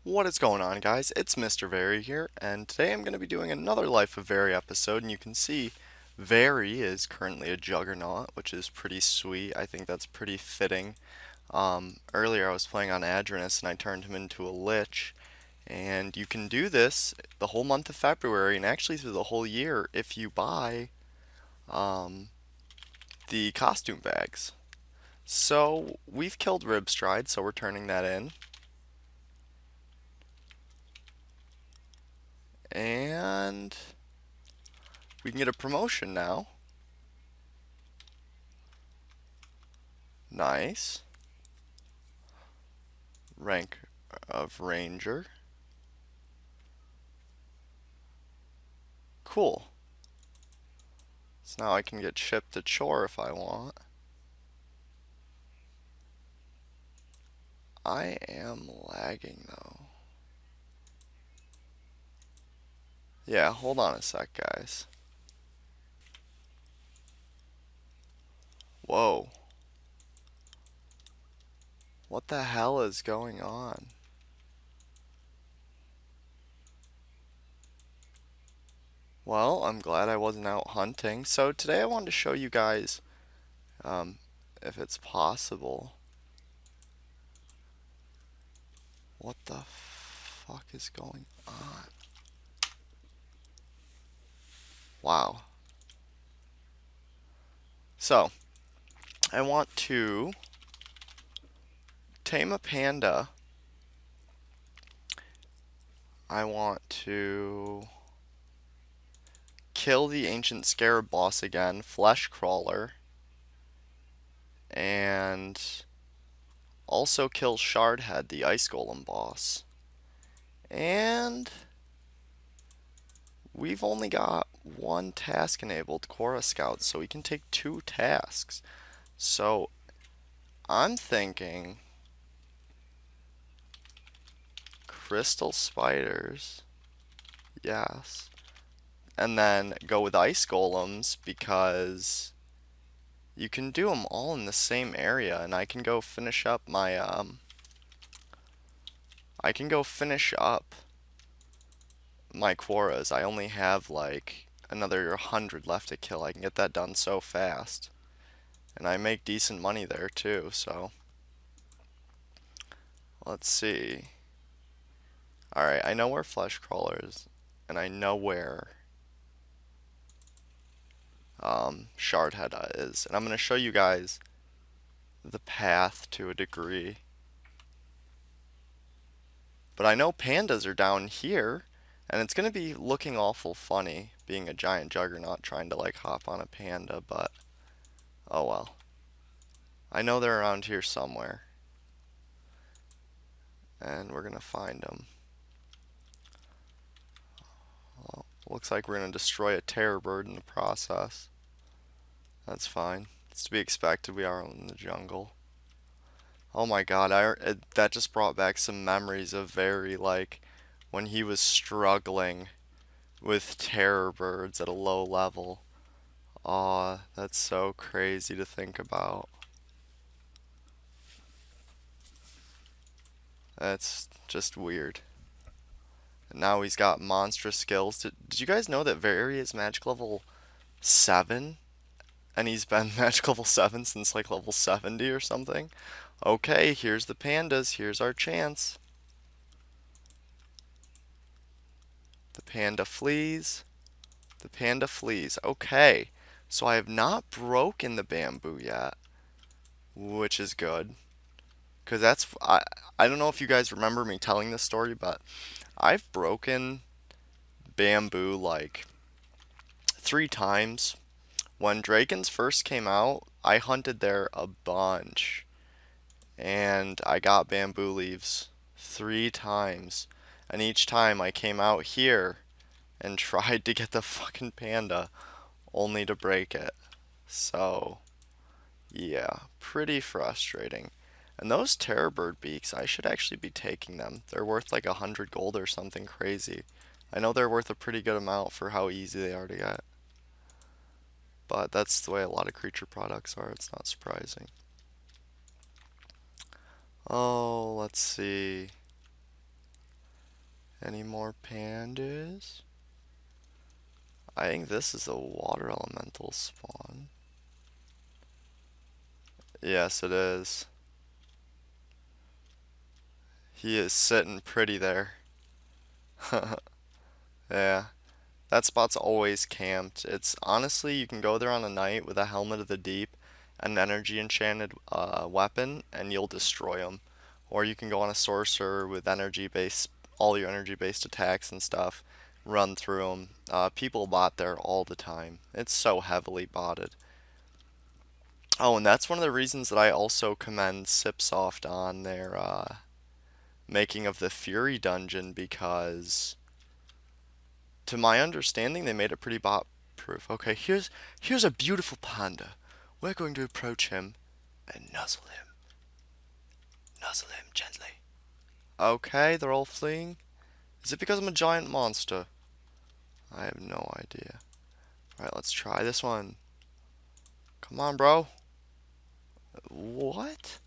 What is going on, guys? It's MrVerry here, and today I'm going to be doing another Life of Verry episode, and you can see Verry is currently a juggernaut, which is pretty sweet. I think that's pretty fitting. Earlier I was playing on Adranus, and I turned him into a lich, and you can do this the whole month of February, and actually through the whole year if you buy um, the costume bags. So we've killed Ribstride, so we're turning that in. And we can get a promotion now. Nice. Rank of Ranger. Cool. So now I can get shipped to Chore if I want. I am lagging though. Yeah, hold on a sec, guys. Whoa. What the hell is going on? Well, I'm glad I wasn't out hunting. So today I wanted to show you guys, um, if it's possible. What the fuck is going on? Wow. So, I want to tame a panda. I want to kill the ancient scarab boss again, Fleshcrawler, and also kill Shardhead, the ice golem boss. And we've only got one task enabled, Cora Scout, so we can take two tasks. So I'm thinking crystal spiders, yes, and then go with ice golems because you can do them all in the same area, and I can go finish up my Quoras. I only have like another 100 left to kill. I can get that done so fast. And I make decent money there too, so let's see. Alright, I know where Fleshcrawler is, and I know where Shardhead is. And I'm going to show you guys the path to a degree. But I know pandas are down here, and it's going to be looking awful funny being a giant juggernaut trying to like hop on a panda, but oh well. I know they're around here somewhere, and we're going to find them. Well, looks like we're going to destroy a terror bird in the process. That's fine. It's to be expected. We are in the jungle. Oh my god, that just brought back some memories of Verry, like when he was struggling with terror birds at a low level. Aw, that's so crazy to think about. That's just weird. And now he's got monstrous skills. Did you guys know that Verry is magic level 7? And he's been magic level 7 since like level 70 or something? Okay, here's the pandas. Here's our chance. The panda flees. The panda flees. Okay. So I have not broken the bamboo yet, which is good. Because I don't know if you guys remember me telling this story, but I've broken bamboo like 3 times. When Dragons first came out, I hunted there a bunch. And I got bamboo leaves 3 times. And each time I came out here and tried to get the fucking panda only to break it. So, yeah, pretty frustrating. And those terror bird beaks, I should actually be taking them. They're worth like 100 gold or something crazy. I know they're worth a pretty good amount for how easy they are to get. But that's the way a lot of creature products are, it's not surprising. Oh, let's see. Any more pandas? I think this is a water elemental spawn. Yes, it is. He is sitting pretty there. Yeah. That spot's always camped. It's honestly, you can go there on a night with a Helmet of the Deep, an energy enchanted weapon, and you'll destroy them. Or you can go on a sorcerer with energy based, all your energy based attacks and stuff, run through them. People bot there all the time. It's so heavily botted. Oh, and that's one of the reasons that I also commend Sipsoft on their making of the Fury dungeon because to my understanding, they made it pretty bot proof. Okay, here's a beautiful panda. We're going to approach him and nuzzle him gently. Okay, they're all fleeing. Is it because I'm a giant monster? I have no idea. All right, let's try this one. Come on, bro. What?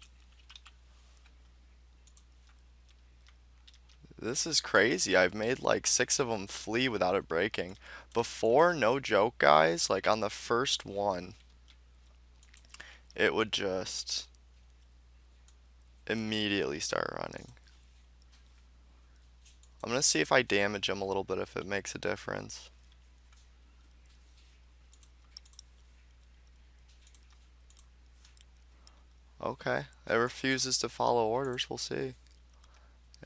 This is crazy. I've made like 6 of them flee without it breaking. Before, no joke, guys, like on the first one, it would just immediately start running. I'm gonna see if I damage him a little bit, if it makes a difference. Okay, it refuses to follow orders, we'll see.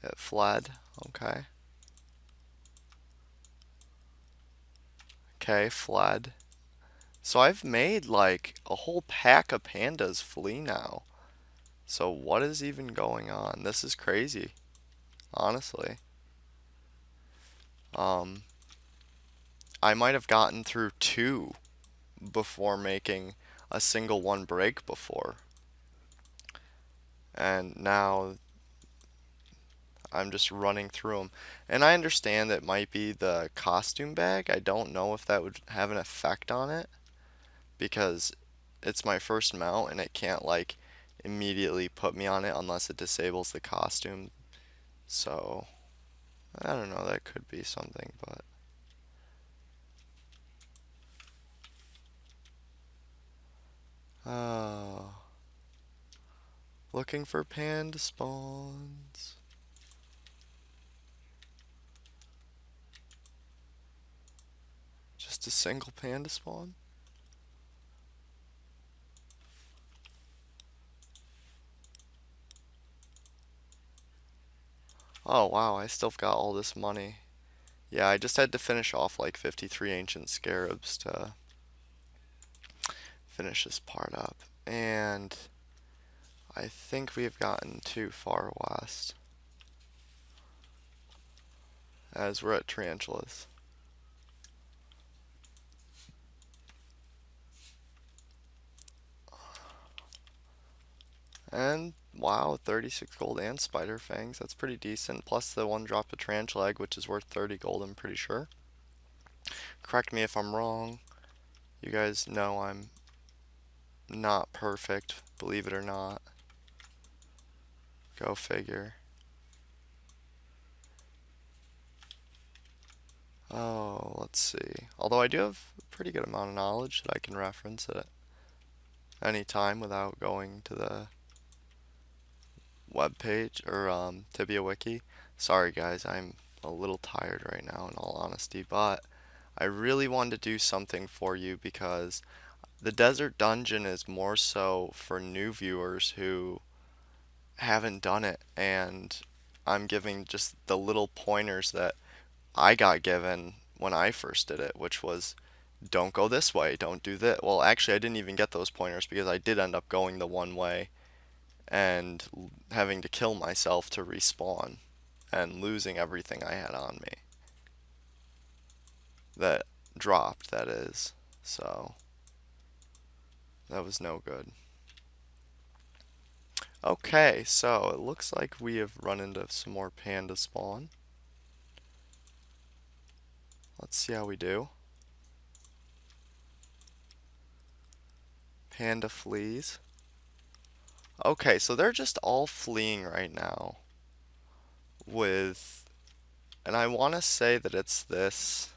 It fled, okay. Okay, fled. So I've made like a whole pack of pandas flee now. So what is even going on? This is crazy, honestly. Um, I might have gotten through 2 before making a single one break before. And now I'm just running through them. And I understand that might be the costume bag. I don't know if that would have an effect on it because it's my first mount and it can't like immediately put me on it unless it disables the costume. So, I don't know, that could be something, but oh, looking for panda spawns. Just a single panda spawn? Oh wow, I still got all this money. Yeah, I just had to finish off like 53 ancient scarabs to finish this part up. And I think we have gotten too far west as we're at tarantulas. And wow, 36 gold and spider fangs. That's pretty decent. Plus the one drop of tarantula egg, which is worth 30 gold, I'm pretty sure. Correct me if I'm wrong. You guys know I'm not perfect, believe it or not. Go figure. Oh, let's see. Although I do have a pretty good amount of knowledge that I can reference at any time without going to the web page or Tibia wiki. Sorry guys, I'm a little tired right now in all honesty, but I really wanted to do something for you because the desert dungeon is more so for new viewers who haven't done it, and I'm giving just the little pointers that I got given when I first did it, which was don't go this way, don't do this. Well, actually, I didn't even get those pointers because I did end up going the one way and having to kill myself to respawn and losing everything I had on me. That dropped, that is. So, that was no good. Okay, so it looks like we have run into some more panda spawn. Let's see how we do. Panda fleas. Okay, so they're just all fleeing right now with And I want to say that it's this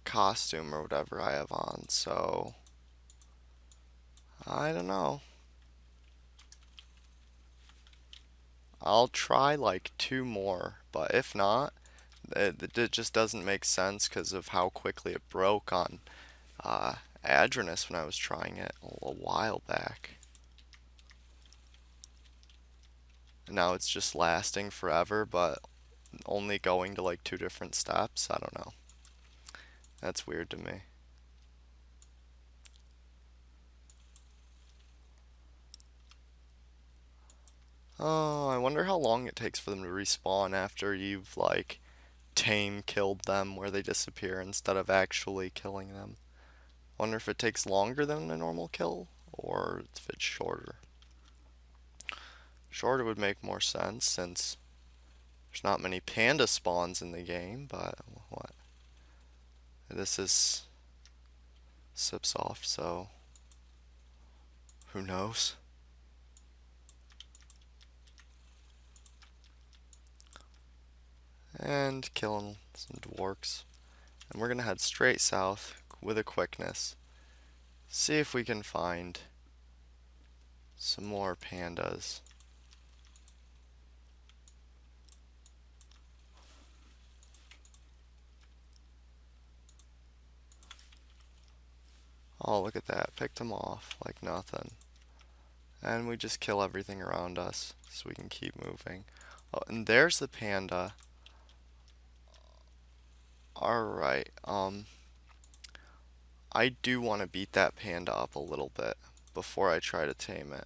costume or whatever I have on, so I don't know. I'll try like 2 more, but if not, it just doesn't make sense because of how quickly it broke on Adrenus when I was trying it a while back. And now it's just lasting forever, but only going to like 2 different steps. I don't know. That's weird to me. Oh, I wonder how long it takes for them to respawn after you've like killed them where they disappear instead of actually killing them. Wonder if it takes longer than a normal kill or if it's shorter. Shorter would make more sense since there's not many panda spawns in the game, but what? This is Sipsoft, so who knows? And killing some dwarks. And we're gonna head straight south with a quickness. See if we can find some more pandas. Oh, look at that. Picked them off like nothing. And we just kill everything around us so we can keep moving. Oh, and there's the panda. Alright, I do want to beat that panda up a little bit before I try to tame it.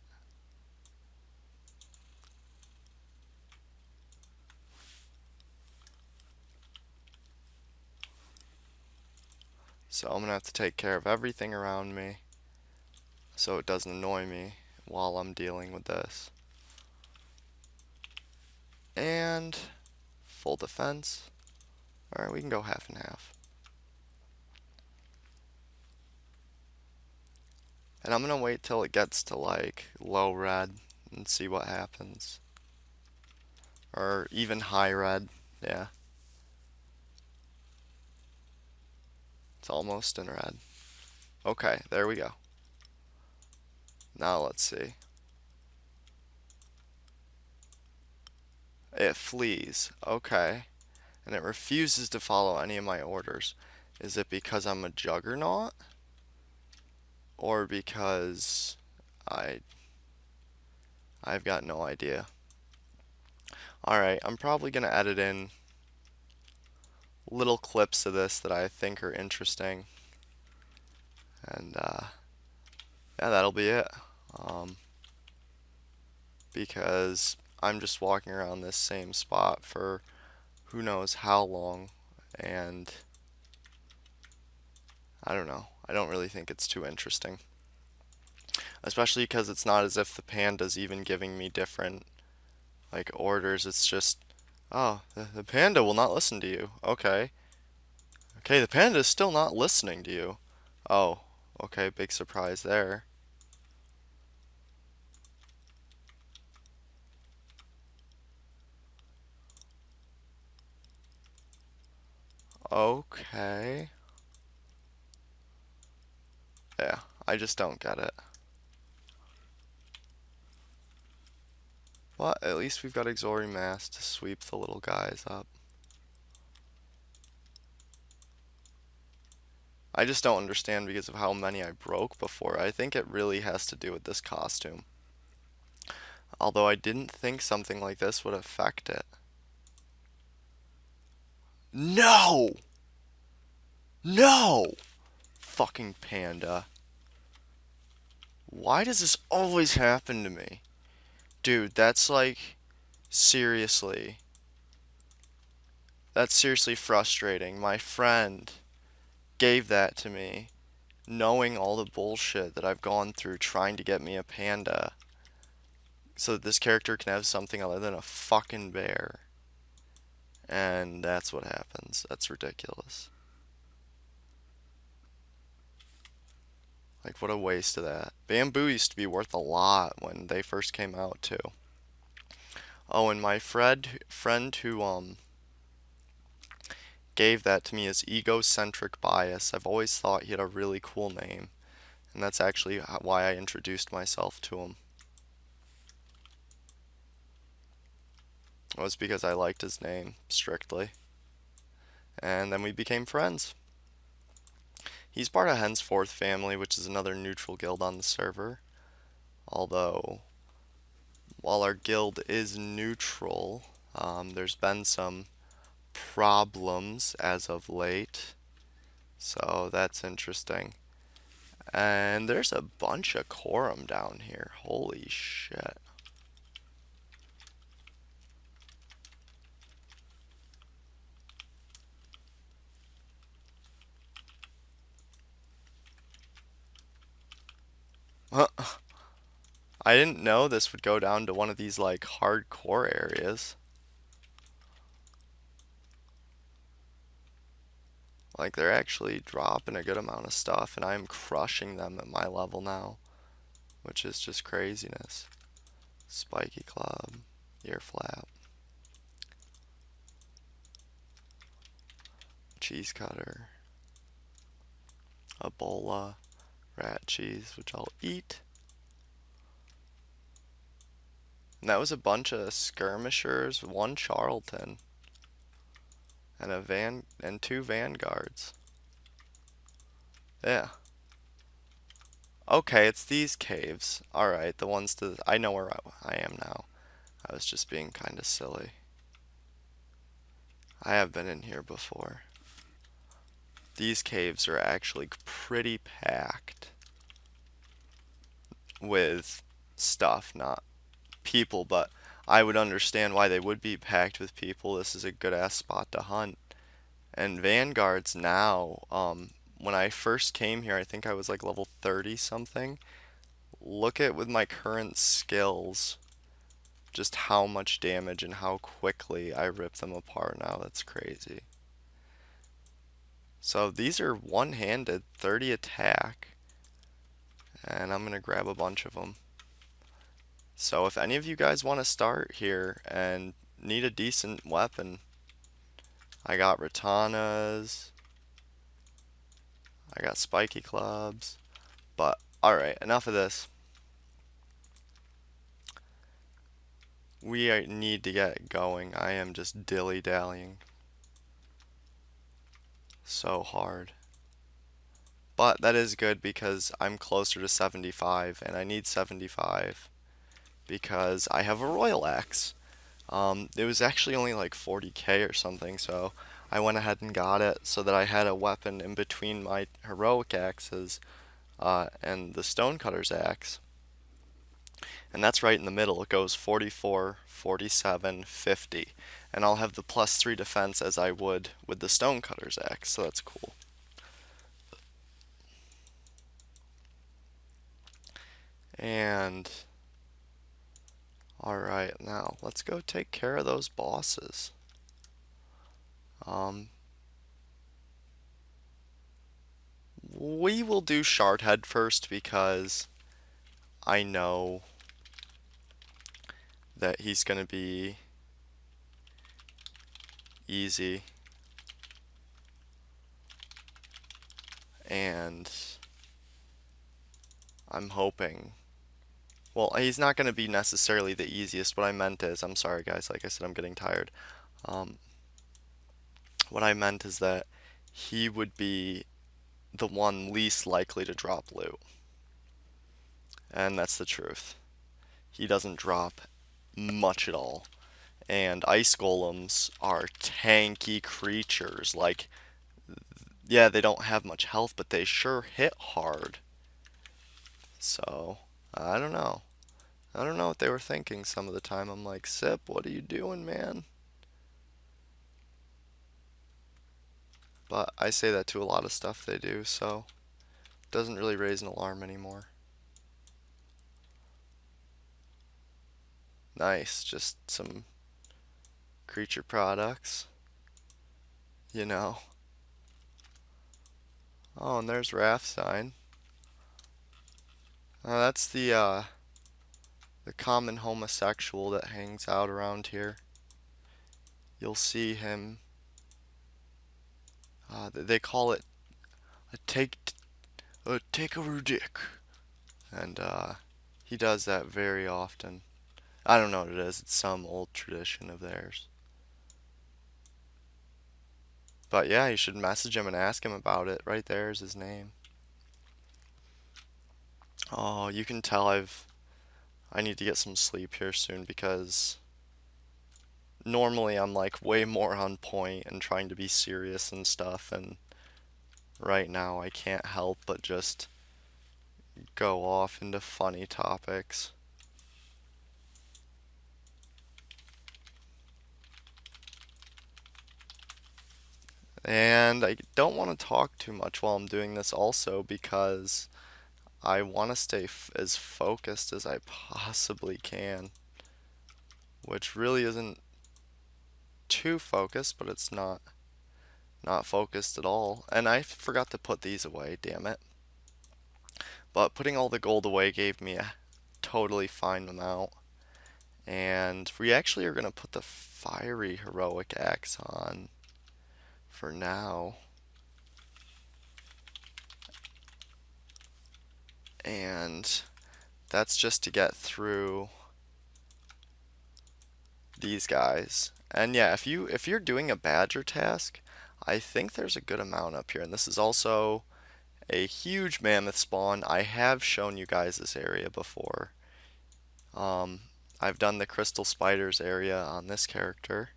So I'm gonna have to take care of everything around me so it doesn't annoy me while I'm dealing with this. And full defense. Alright, we can go half and half. And I'm gonna wait till it gets to like low red and see what happens. Or even high red, yeah. It's almost in red. Okay, there we go. Now let's see. It flees, okay. And it refuses to follow any of my orders. Is it because I'm a juggernaut? Or because I've got no idea. Alright, I'm probably gonna edit in little clips of this that I think are interesting. And yeah, that'll be it. Because I'm just walking around this same spot for who knows how long, and I don't know. I don't really think it's too interesting. Especially because it's not as if the panda's even giving me different like orders. It's just, oh, the panda will not listen to you. Okay. Okay, the panda is still not listening to you. Oh, okay, big surprise there. Okay. Yeah, I just don't get it. But at least we've got Auxiliary Mass to sweep the little guys up. I just don't understand because of how many I broke before. I think it really has to do with this costume. Although I didn't think something like this would affect it. No! No! Fucking panda. Why does this always happen to me? Dude, that's like, seriously. That's seriously frustrating. My friend gave that to me, knowing all the bullshit that I've gone through trying to get me a panda. So that this character can have something other than a fucking bear. And that's what happens. That's ridiculous. Like, what a waste of that. Bamboo used to be worth a lot when they first came out, too. Oh, and my friend who gave that to me is Egocentric Bias. I've always thought he had a really cool name, and that's actually why I introduced myself to him. It was because I liked his name strictly, and then we became friends. He's part of Henceforth family, which is another neutral guild on the server. Although, while our guild is neutral, there's been some problems as of late. So that's interesting. And there's a bunch of quorum down here. Holy shit. I didn't know this would go down to one of these like hardcore areas. Like they're actually dropping a good amount of stuff and I'm crushing them at my level now, which is just craziness. Spiky club, ear flap, cheese cutter, Ebola, rat cheese, which I'll eat. And that was a bunch of skirmishers, one Charlton, and two vanguards. Yeah. Okay, it's these caves. Alright, the ones to... I know where I am now. I was just being kind of silly. I have been in here before. These caves are actually pretty packed with stuff, not people, but I would understand why they would be packed with people. This is a good ass spot to hunt. And vanguards now, when I first came here, I think I was like level 30 something. Look at with my current skills just how much damage and how quickly I rip them apart now. That's crazy. So these are one-handed, 30 attack, and I'm gonna grab a bunch of them. So if any of you guys want to start here and need a decent weapon, I got ratanas, I got spiky clubs, but alright, enough of this. We need to get going. I am just dilly-dallying so hard. But that is good because I'm closer to 75 and I need 75 because I have a royal axe. It was actually only like 40k or something, so I went ahead and got it so that I had a weapon in between my heroic axes and the stonecutter's axe. And that's right in the middle. It goes 44, 47, 50. And I'll have the +3 defense as I would with the stonecutter's axe, so that's cool. And alright, now let's go take care of those bosses. We will do Shardhead first because I know that he's gonna be easy. And I'm hoping... Well, he's not going to be necessarily the easiest. What I meant is, I'm sorry guys, like I said, I'm getting tired. What I meant is that he would be the one least likely to drop loot. And that's the truth. He doesn't drop much at all. And ice golems are tanky creatures. Like, yeah, they don't have much health, but they sure hit hard. So, I don't know. I don't know what they were thinking some of the time. I'm like, Sip, what are you doing, man? But I say that to a lot of stuff they do, so it doesn't really raise an alarm anymore. Nice, just some creature products, you know. Oh, and there's Raft Sign. That's the the common homosexual that hangs out around here. You'll see him. They call it a take a dick, and he does that very often. I don't know what it is. It's some old tradition of theirs. But yeah, you should message him and ask him about it. Right there is his name. Oh, you can tell I need to get some sleep here soon because normally I'm like way more on point and trying to be serious and stuff, and right now I can't help but just go off into funny topics. And I don't want to talk too much while I'm doing this also because I want to stay as focused as I possibly can, which really isn't too focused, but it's not focused at all. And I forgot to put these away, damn it. But putting all the gold away gave me a totally fine amount. And we actually are going to put the fiery heroic axe on for now. And that's just to get through these guys. And yeah, if you're doing a badger task, I think there's a good amount up here. And this is also a huge mammoth spawn. I have shown you guys this area before. I've done the crystal spiders area on this character,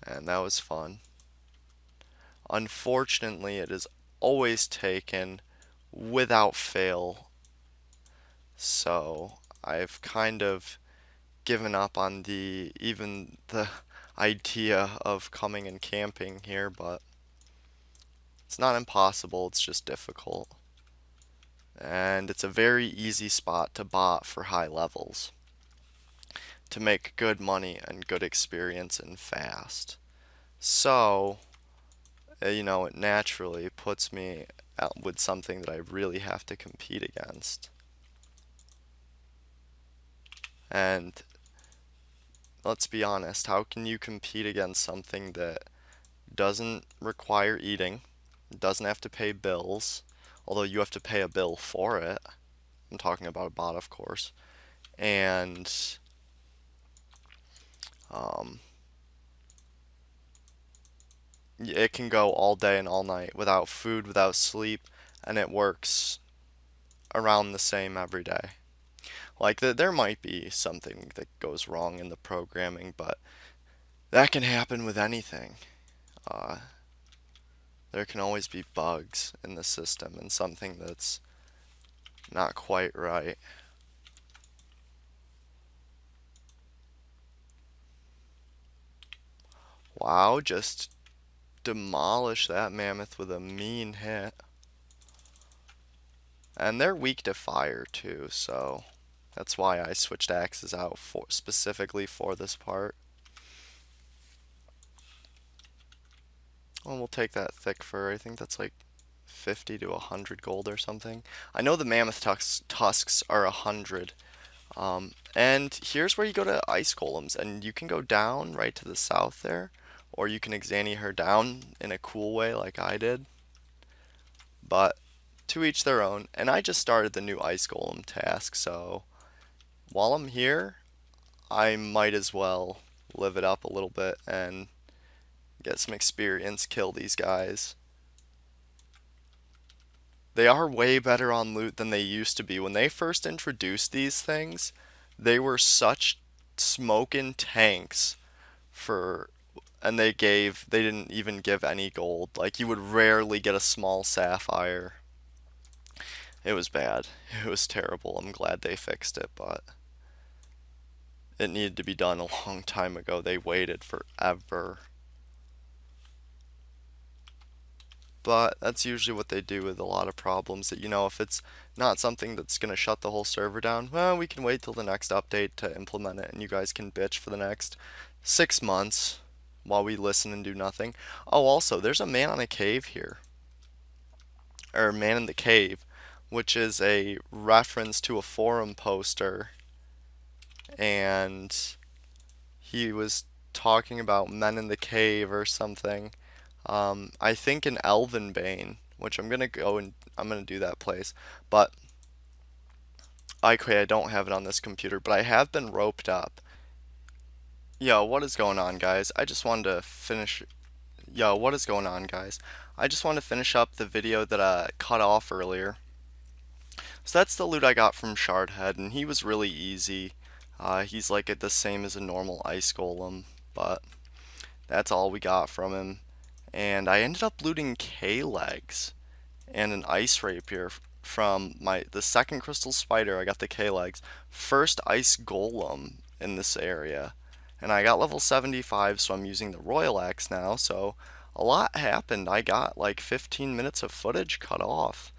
and that was fun. Unfortunately, it is always taken without fail, so I've kind of given up on even the idea of coming and camping here, but it's not impossible, it's just difficult. And it's a very easy spot to bot for high levels, to make good money and good experience and fast. So, it naturally puts me out with something that I really have to compete against. And let's be honest, how can you compete against something that doesn't require eating, doesn't have to pay bills, although you have to pay a bill for it? I'm talking about a bot, of course. And it can go all day and all night without food, without sleep, and it works around the same every day. Like, there might be something that goes wrong in the programming, but that can happen with anything. Uh, there can always be bugs in the system and something that's not quite right. Wow, just demolish that mammoth with a mean hit. And they're weak to fire too, so that's why I switched axes out specifically for this part. Well, we'll take that thick fur. I think that's like 50 to 100 gold or something. I know the mammoth tusks are 100. And here's where you go to ice golems, and you can go down right to the south there, or you can exani her down in a cool way like I did. But to each their own. And I just started the new ice golem task, so while I'm here, I might as well live it up a little bit and get some experience, kill these guys. They are way better on loot than they used to be. When they first introduced these things, they were such smoking tanks for, and they didn't even give any gold. Like, you would rarely get a small sapphire. It was bad. It was terrible. I'm glad they fixed it, but it needed to be done a long time ago. They waited forever. But that's usually what they do with a lot of problems, that, if it's not something that's going to shut the whole server down, well, we can wait till the next update to implement it, and you guys can bitch for the next 6 months while we listen and do nothing. Oh, also, there's a man on a cave here. Or a man in the cave. which is a reference to a forum poster, and he was talking about men in the cave or something. I think in Elvenbane, which I'm gonna go and I'm gonna do that place. But I don't have it on this computer, but I have been roped up. Yo, what is going on, guys? I just wanted to finish. Yo, what is going on, guys? I just want to finish up the video that I cut off earlier. So that's the loot I got from Shardhead, and he was really easy. He's like the same as a normal ice golem, but that's all we got from him. And I ended up looting K-legs and an ice rapier from the second crystal spider. I got the K-legs. First ice golem in this area. And I got level 75, so I'm using the Royal Axe now, so a lot happened. I got like 15 minutes of footage cut off.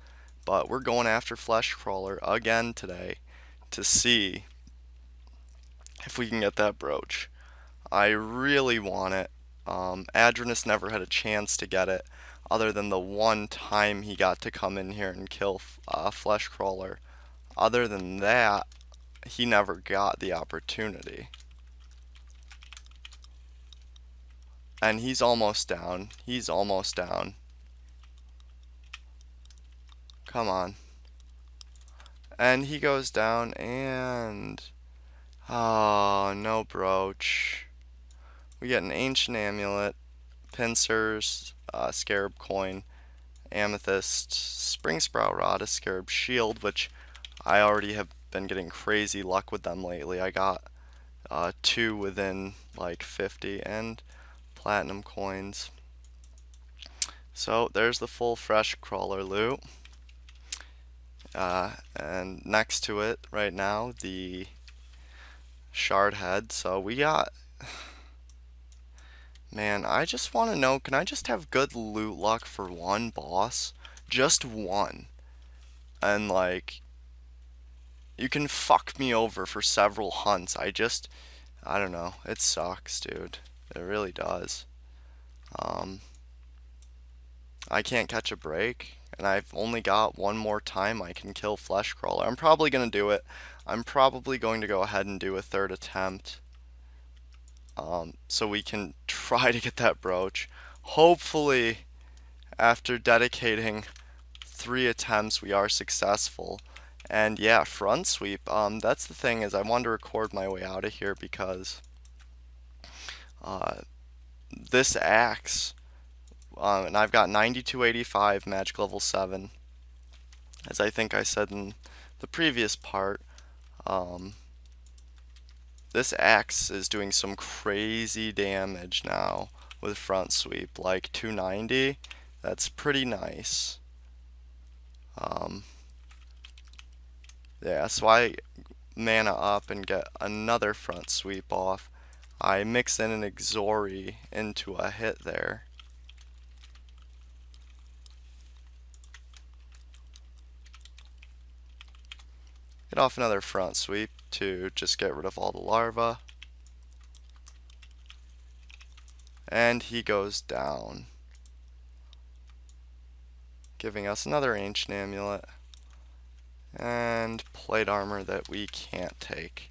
But we're going after Fleshcrawler again today to see if we can get that brooch. I really want it. Adranus never had a chance to get it other than the one time he got to come in here and kill Fleshcrawler. Other than that, he never got the opportunity. And he's almost down. He's almost down. Come on. And he goes down and... oh, no brooch. We get an ancient amulet, pincers, scarab coin, amethyst, spring sprout rod, a scarab shield, which I already have been getting crazy luck with them lately. I got 2 within like 50, and platinum coins. So there's the full Fleshcrawler loot. And next to it right now, the Shardhead. So we got... man, I just want to know, can I just have good loot luck for one boss? Just one. And like, you can fuck me over for several hunts. I don't know. It sucks, dude. It really does. I can't catch a break, and I've only got one more time I can kill Fleshcrawler. I'm probably going to do it. I'm probably going to go ahead and do a third attempt. So we can try to get that brooch. Hopefully, after dedicating 3 attempts, we are successful. And yeah, front sweep. That's the thing, is I wanted to record my way out of here because this axe, and I've got 9285 magic level 7, as I think I said in the previous part. This axe is doing some crazy damage now with front sweep, like 290. That's pretty nice. Yeah, so I mana up and get another front sweep off. I mix in an Exori into a hit there. Get off another front sweep to just get rid of all the larvae. And he goes down, giving us another ancient amulet and plate armor that we can't take.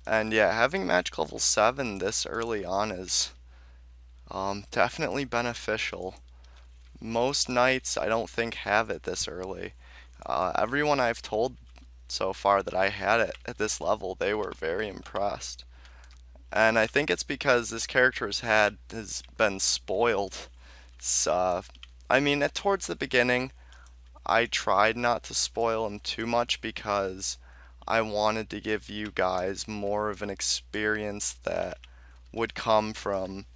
And yeah, having magic level 7 this early on is definitely beneficial. Most knights I don't think have it this early. Everyone I've told so far that I had it at this level, they were very impressed. And I think it's because this character has been spoiled. I mean, towards the beginning, I tried not to spoil him too much because I wanted to give you guys more of an experience that would come from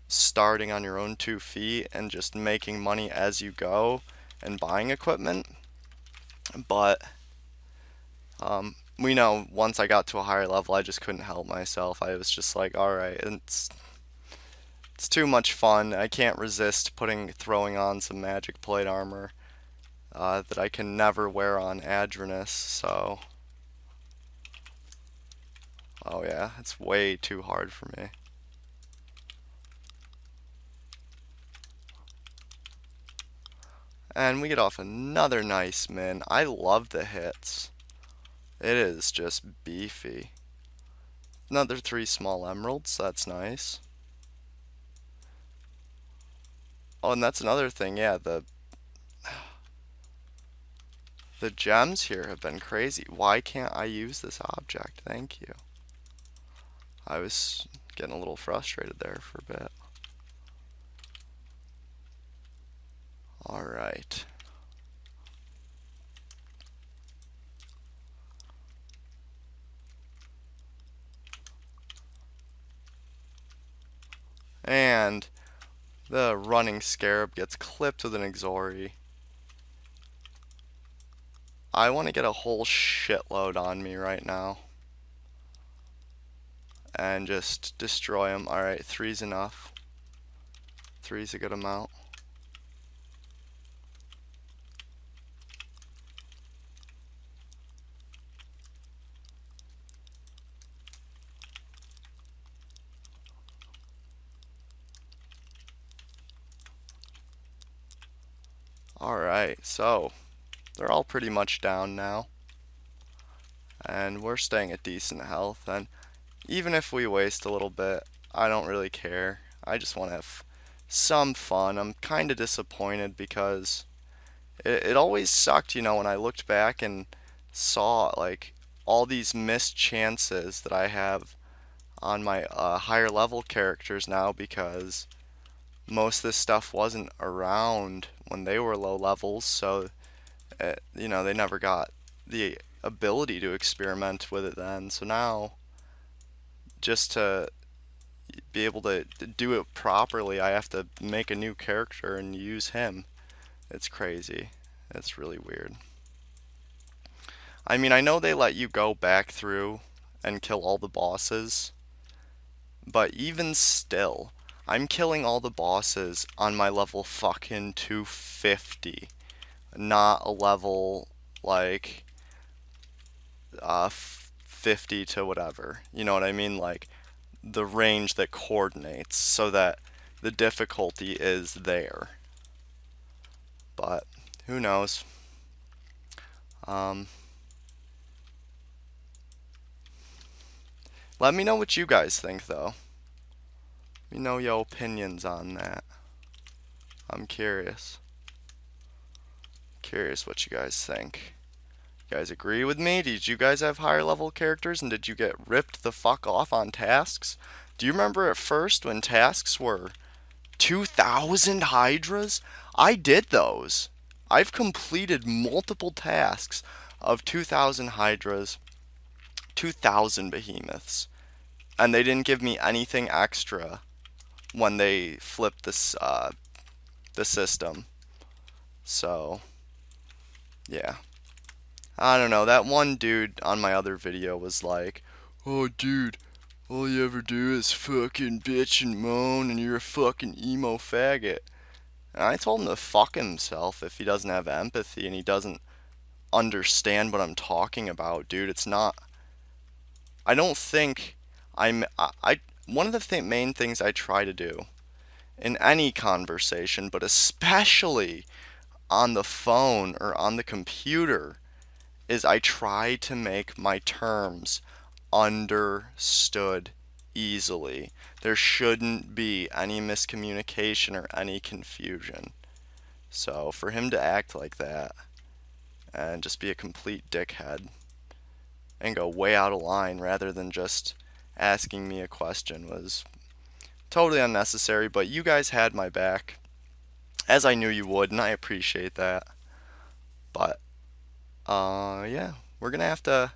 starting on your own 2 feet and just making money as you go and buying equipment. But we know once I got to a higher level, I just couldn't help myself. I was just like, alright, it's too much fun. I can't resist throwing on some magic plate armor that I can never wear on Adranus, so... oh yeah, it's way too hard for me. And we get off another nice min. I love the hits. It is just beefy. Another 3 small emeralds, that's nice. Oh, and that's another thing, yeah, the gems here have been crazy. Why can't I use this object? Thank you. I was getting a little frustrated there for a bit. Alright. And the running scarab gets clipped with an Exori. I want to get a whole shitload on me right now. And just destroy him. Alright, 3's enough. 3's a good amount. Alright, so they're all pretty much down now. And we're staying at decent health. And even if we waste a little bit, I don't really care. I just want to have some fun. I'm kind of disappointed because it always sucked, you know, when I looked back and saw like all these missed chances that I have on my higher level characters now because most of this stuff wasn't around when they were low levels, so you know, they never got the ability to experiment with it then. So now, just to be able to do it properly, I have to make a new character and use him. It's crazy. It's really weird. I mean, I know they let you go back through and kill all the bosses, but even still, I'm killing all the bosses on my level fucking 250, not a level like 50 to whatever. You know what I mean? Like the range that coordinates so that the difficulty is there. But who knows? Um, Let me know what you guys think, though. Let me know your opinions on that. I'm curious. Curious what you guys think. You guys agree with me? Did you guys have higher level characters and did you get ripped the fuck off on tasks? Do you remember at first when tasks were 2,000 hydras? I did those. I've completed multiple tasks of 2,000 hydras, 2,000 behemoths, and they didn't give me anything extra when they flipped this the system. So yeah, I don't know. That one dude on my other video was like, "Oh, dude, all you ever do is fucking bitch and moan, and you're a fucking emo faggot." And I told him to fuck himself if he doesn't have empathy and he doesn't understand what I'm talking about, dude. It's not. I don't think I one of the main things I try to do in any conversation, but especially on the phone or on the computer, is I try to make my terms understood easily. There shouldn't be any miscommunication or any confusion. So for him to act like that and just be a complete dickhead and go way out of line rather than just asking me a question was totally unnecessary, but you guys had my back, as I knew you would, and I appreciate that. But, yeah, we're gonna have to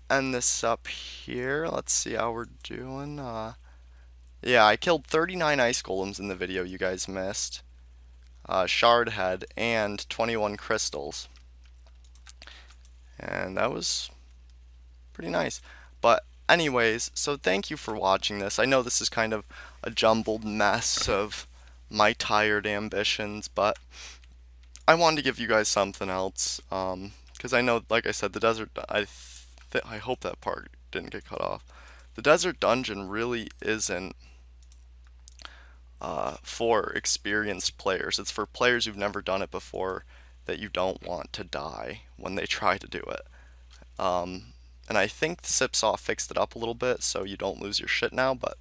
end this up here. Let's see how we're doing. Yeah, I killed 39 ice golems in the video you guys missed. Shardhead and 21 crystals. And that was pretty nice. But anyways, so thank you for watching this. I know this is kind of a jumbled mess of my tired ambitions, but I wanted to give you guys something else. Because I know, like I said, the desert, I hope that part didn't get cut off. The desert dungeon really isn't for experienced players. It's for players who've never done it before that you don't want to die when they try to do it. And I think Sipsaw fixed it up a little bit so you don't lose your shit now, but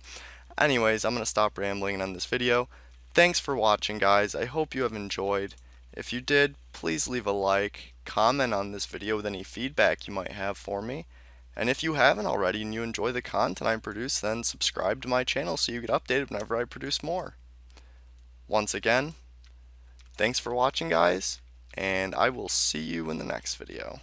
anyways, I'm going to stop rambling and end this video. Thanks for watching, guys. I hope you have enjoyed. If you did, please leave a like, comment on this video with any feedback you might have for me. And if you haven't already and you enjoy the content I produce, then subscribe to my channel so you get updated whenever I produce more. Once again, thanks for watching, guys, and I will see you in the next video.